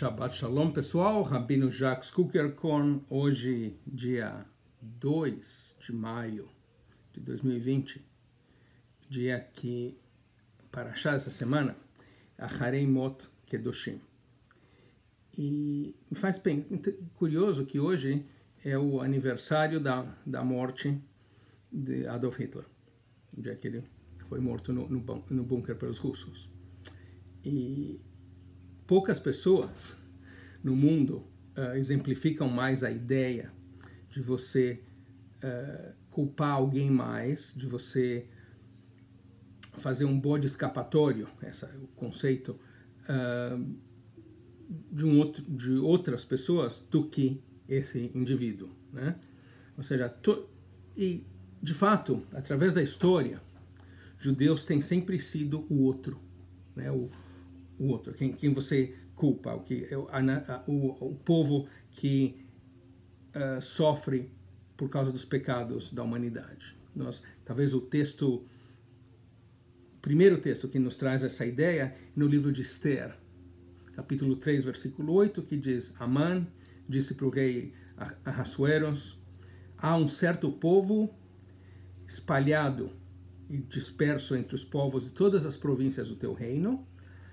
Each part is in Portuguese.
Shabbat Shalom, pessoal. Rabino Jacques Kuckerkorn, hoje, dia 2 de maio de 2020, dia que, para achar essa semana, Acharei Mot Kedoshim. E me faz bem curioso que hoje é o aniversário da morte de Adolf Hitler, o dia que ele foi morto no bunker pelos russos. E poucas pessoas no mundo exemplificam mais a ideia de você culpar alguém mais, de você fazer um bode escapatório, esse é o conceito, de outras pessoas do que esse indivíduo, né? Ou seja, e de fato, através da história, judeus têm sempre sido o outro, né? O outro, quem você culpa, o povo que sofre por causa dos pecados da humanidade. Talvez o primeiro texto que nos traz essa ideia, no livro de Esther, capítulo 3, versículo 8, que diz: Amã disse para o rei Ahasueros: há um certo povo espalhado e disperso entre os povos de todas as províncias do teu reino,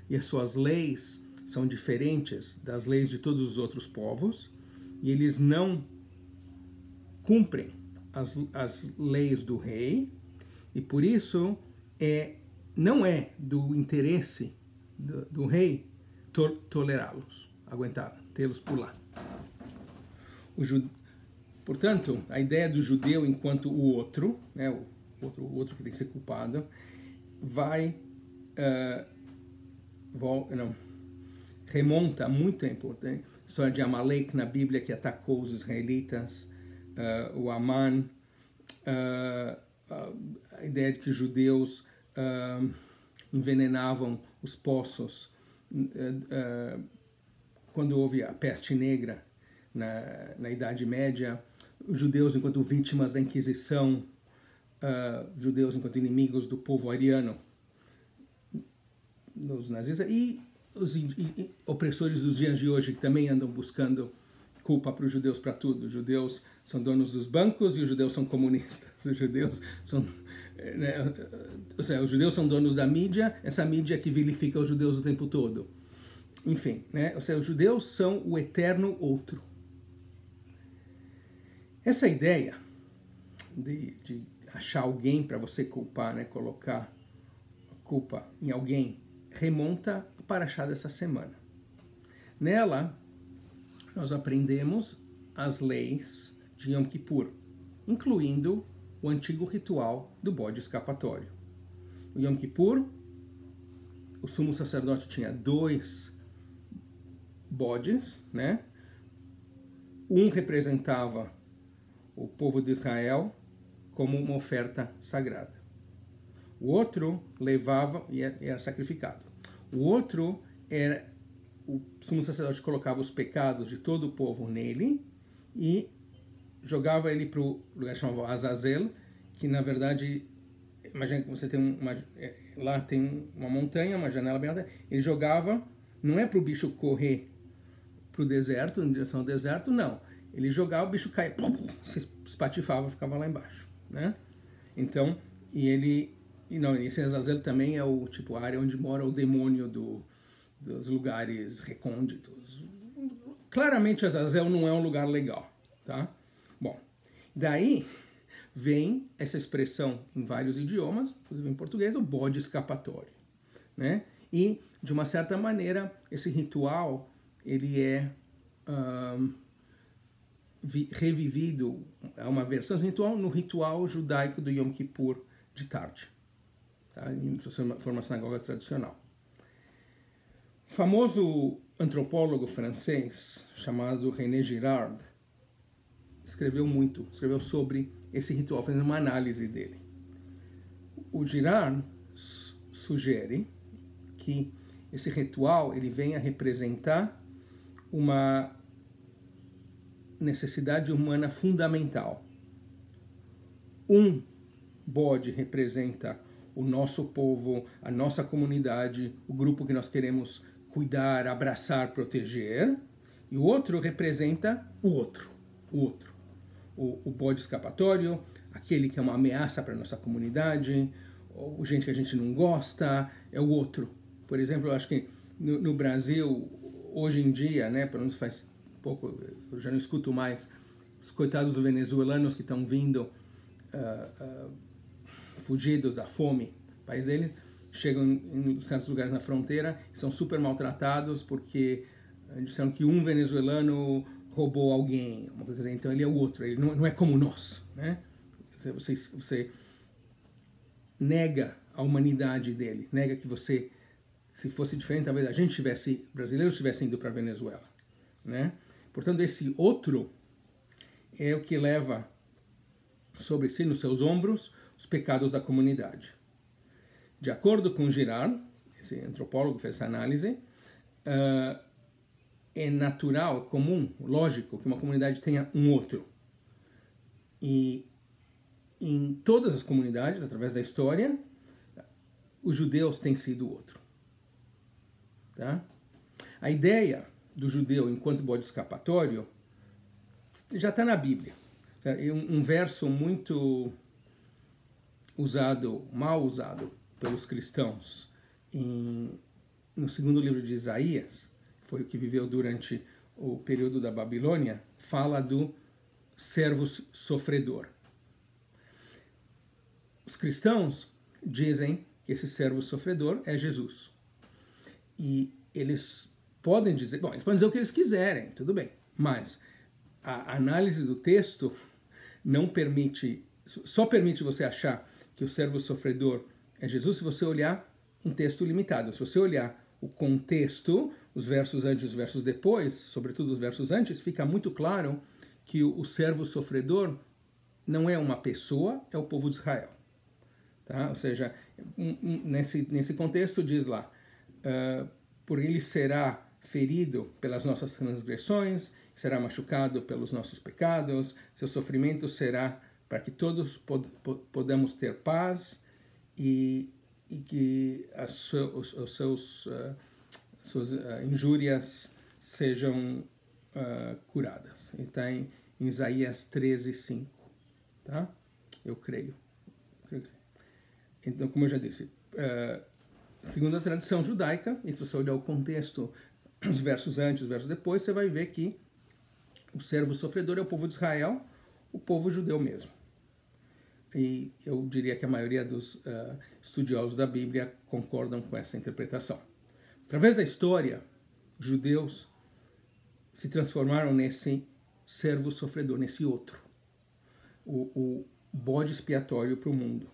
e as suas leis são diferentes das leis de todos os outros povos, e eles não cumprem as leis do rei, e por isso não é do interesse do rei tolerá-los, tê-los por lá. Portanto, a ideia do judeu enquanto o outro, né, o outro que tem que ser culpado, remonta muito tempo. Tem a história de Amalek na Bíblia, que atacou os israelitas, o Amã, a ideia de que os judeus envenenavam os poços quando houve a peste negra na Idade Média, os judeus enquanto vítimas da Inquisição, judeus enquanto inimigos do povo ariano, nos nazistas, e os opressores dos dias de hoje, que também andam buscando culpa para os judeus para tudo. Os judeus são donos dos bancos e os judeus são comunistas. Os judeus são, ou seja, os judeus são donos da mídia, essa mídia que vilifica os judeus o tempo todo. Enfim, né? Ou seja, os judeus são o eterno outro. Essa ideia de achar alguém para você culpar, né? Colocar a culpa em alguém, remonta a Parashá dessa semana. Nela, nós aprendemos as leis de Yom Kippur, incluindo o antigo ritual do bode escapatório. O Yom Kippur, o sumo sacerdote tinha 2 bodes, né? Um representava o povo de Israel como uma oferta sagrada. O outro levava e era sacrificado. O outro era, o sumo sacerdote colocava os pecados de todo o povo nele e jogava ele para o lugar chamado Azazel, que na verdade, imagina que você tem lá tem uma montanha, uma janela bem alta, ele jogava, não é para o bicho correr para o deserto, em direção ao deserto, não. Ele jogava, o bicho caía, se espatifava, ficava lá embaixo, né? Então, esse Azazel também é a área onde mora o demônio dos lugares recônditos. Claramente, Azazel não é um lugar legal, tá? Bom, daí vem essa expressão em vários idiomas, inclusive em português, o bode escapatório, né? E, de uma certa maneira, esse ritual, ele é revivido, é uma versão do ritual, no ritual judaico do Yom Kippur de tarde, tá? Se for uma sinagoga tradicional. O famoso antropólogo francês chamado René Girard escreveu sobre esse ritual, fazendo uma análise dele. O Girard sugere que esse ritual ele venha representar uma necessidade humana fundamental. Um bode representa o nosso povo, a nossa comunidade, o grupo que nós queremos cuidar, abraçar, proteger, e o outro representa o outro. O bode escapatório, aquele que é uma ameaça para a nossa comunidade, ou gente que a gente não gosta, é o outro. Por exemplo, eu acho que no Brasil, hoje em dia, né, pelo menos faz pouco, eu já não escuto mais, os coitados dos venezuelanos que estão vindo fugidos da fome, o país deles, chegam em certos lugares na fronteira, são super maltratados porque disseram que um venezuelano roubou alguém, uma coisa assim, então ele é o outro, ele não é como nós, né? Você nega a humanidade dele, nega que você, se fosse diferente, talvez a gente tivesse, brasileiros tivessem ido para a Venezuela, né? Portanto, esse outro é o que leva sobre si, nos seus ombros, os pecados da comunidade. De acordo com Girard, esse antropólogo que fez essa análise, é natural, comum, lógico que uma comunidade tenha um outro. E em todas as comunidades, através da história, os judeus têm sido o outro. Tá? A ideia do judeu enquanto bode escapatório já está na Bíblia. Um verso muito mal usado pelos cristãos no segundo livro de Isaías, foi o que viveu durante o período da Babilônia, fala do servo sofredor. Os cristãos dizem que esse servo sofredor é Jesus. E eles podem dizer, eles podem dizer o que eles quiserem, tudo bem, mas a análise do texto só permite você achar que o servo sofredor é Jesus se você olhar um texto limitado. Se você olhar o contexto, os versos antes e os versos depois, sobretudo os versos antes, fica muito claro que o servo sofredor não é uma pessoa, é o povo de Israel. Tá? Ou seja, nesse contexto diz lá, por ele será ferido pelas nossas transgressões, será machucado pelos nossos pecados, seu sofrimento será para que todos podamos ter paz e que suas injúrias sejam curadas. Está em Isaías 13:5, tá? Eu creio. Então, como eu já disse, segundo a tradição judaica, e se você olhar o contexto, os versos antes, os versos depois, você vai ver que o servo sofredor é o povo de Israel, o povo judeu mesmo. E eu diria que a maioria dos estudiosos da Bíblia concordam com essa interpretação. Através da história, os judeus se transformaram nesse servo sofredor, nesse outro, o bode expiatório para o mundo.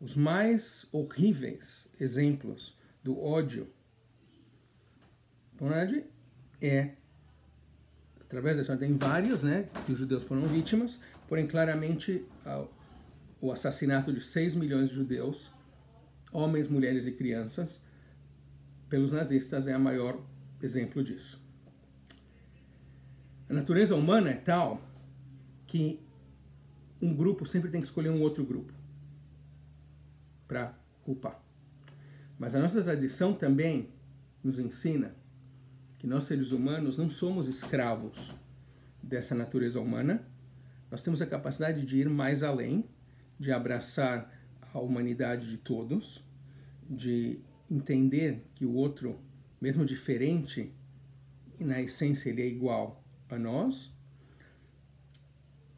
Os mais horríveis exemplos do ódio, na verdade, através da história, tem vários, né, que os judeus foram vítimas, porém, claramente, o assassinato de 6 milhões de judeus, homens, mulheres e crianças, pelos nazistas é o maior exemplo disso. A natureza humana é tal que um grupo sempre tem que escolher um outro grupo para culpar. Mas a nossa tradição também nos ensina que nós, seres humanos, não somos escravos dessa natureza humana. Nós temos a capacidade de ir mais além, de abraçar a humanidade de todos, de entender que o outro, mesmo diferente, na essência ele é igual a nós.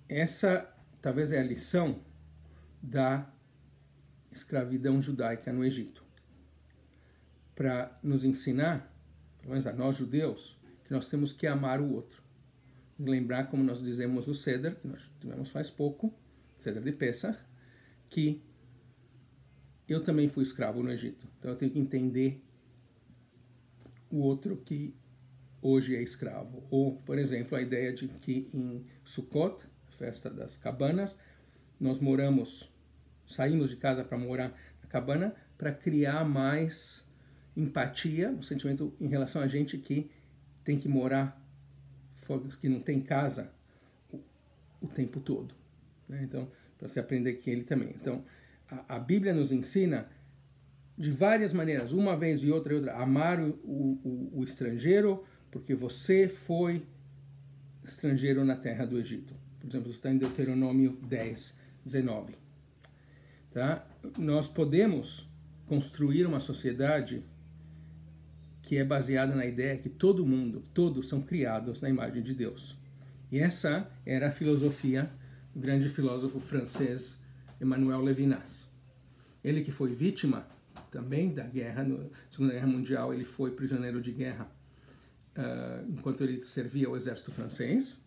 Essa talvez é a lição da escravidão judaica no Egito, para nos ensinar, pelo menos a nós judeus, que nós temos que amar o outro. Lembrar, como nós dizemos no Seder, que nós tivemos faz pouco, Seder de Pesach, que eu também fui escravo no Egito. Então eu tenho que entender o outro que hoje é escravo. Ou, por exemplo, a ideia de que em Sukkot, festa das cabanas, nós saímos de casa para morar na cabana para criar mais empatia, um sentimento em relação a gente que tem que morar, que não tem casa o tempo todo, né? Então, para você aprender que ele também. Então, a Bíblia nos ensina de várias maneiras, uma vez e outra, amar o estrangeiro, porque você foi estrangeiro na terra do Egito. Por exemplo, isso está em Deuteronômio 10, 19. Tá? Nós podemos construir uma sociedade que é baseada na ideia que todo mundo, todos são criados na imagem de Deus. E essa era a filosofia do grande filósofo francês Emmanuel Levinas. Ele que foi vítima também da guerra, na Segunda Guerra Mundial, ele foi prisioneiro de guerra enquanto ele servia ao exército francês,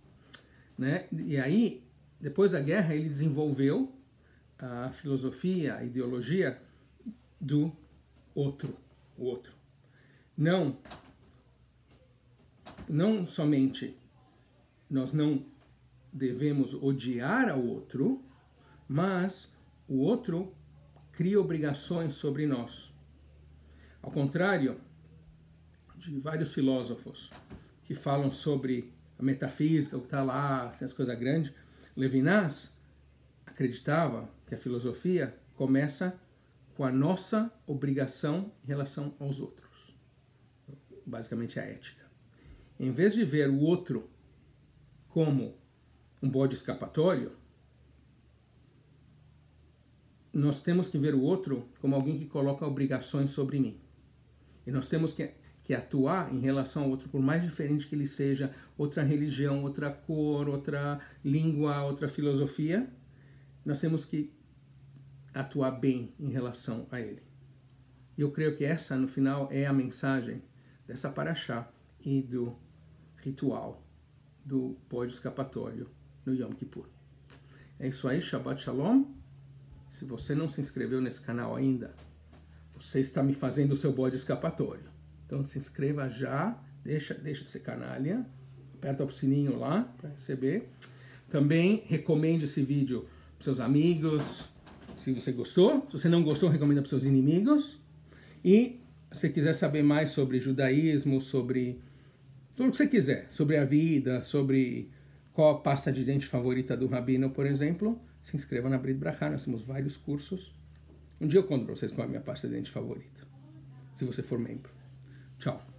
né? E aí, depois da guerra, ele desenvolveu a filosofia, a ideologia do outro, o outro. Não somente nós não devemos odiar ao outro, mas o outro cria obrigações sobre nós. Ao contrário de vários filósofos que falam sobre a metafísica, o que está lá, assim, as coisas grandes, Levinas acreditava que a filosofia começa com a nossa obrigação em relação aos outros. Basicamente a ética. Em vez de ver o outro como um bode expiatório, nós temos que ver o outro como alguém que coloca obrigações sobre mim. E nós temos que atuar em relação ao outro, por mais diferente que ele seja, outra religião, outra cor, outra língua, outra filosofia, nós temos que atuar bem em relação a ele. E eu creio que essa, no final, é a mensagem dessa paraxá e do ritual do bode expiatório no Yom Kippur. É isso aí, Shabbat Shalom. Se você não se inscreveu nesse canal ainda, você está me fazendo o seu bode expiatório. Então se inscreva já, deixa de ser canalha, aperta o sininho lá para receber. Também recomende esse vídeo para seus amigos, se você gostou. Se você não gostou, recomenda para seus inimigos. E se você quiser saber mais sobre judaísmo, sobre tudo o que você quiser, sobre a vida, sobre qual a pasta de dente favorita do Rabino, por exemplo, se inscreva na Brit Brachá. Nós temos vários cursos. Um dia eu conto para vocês qual é a minha pasta de dente favorita, se você for membro. Tchau.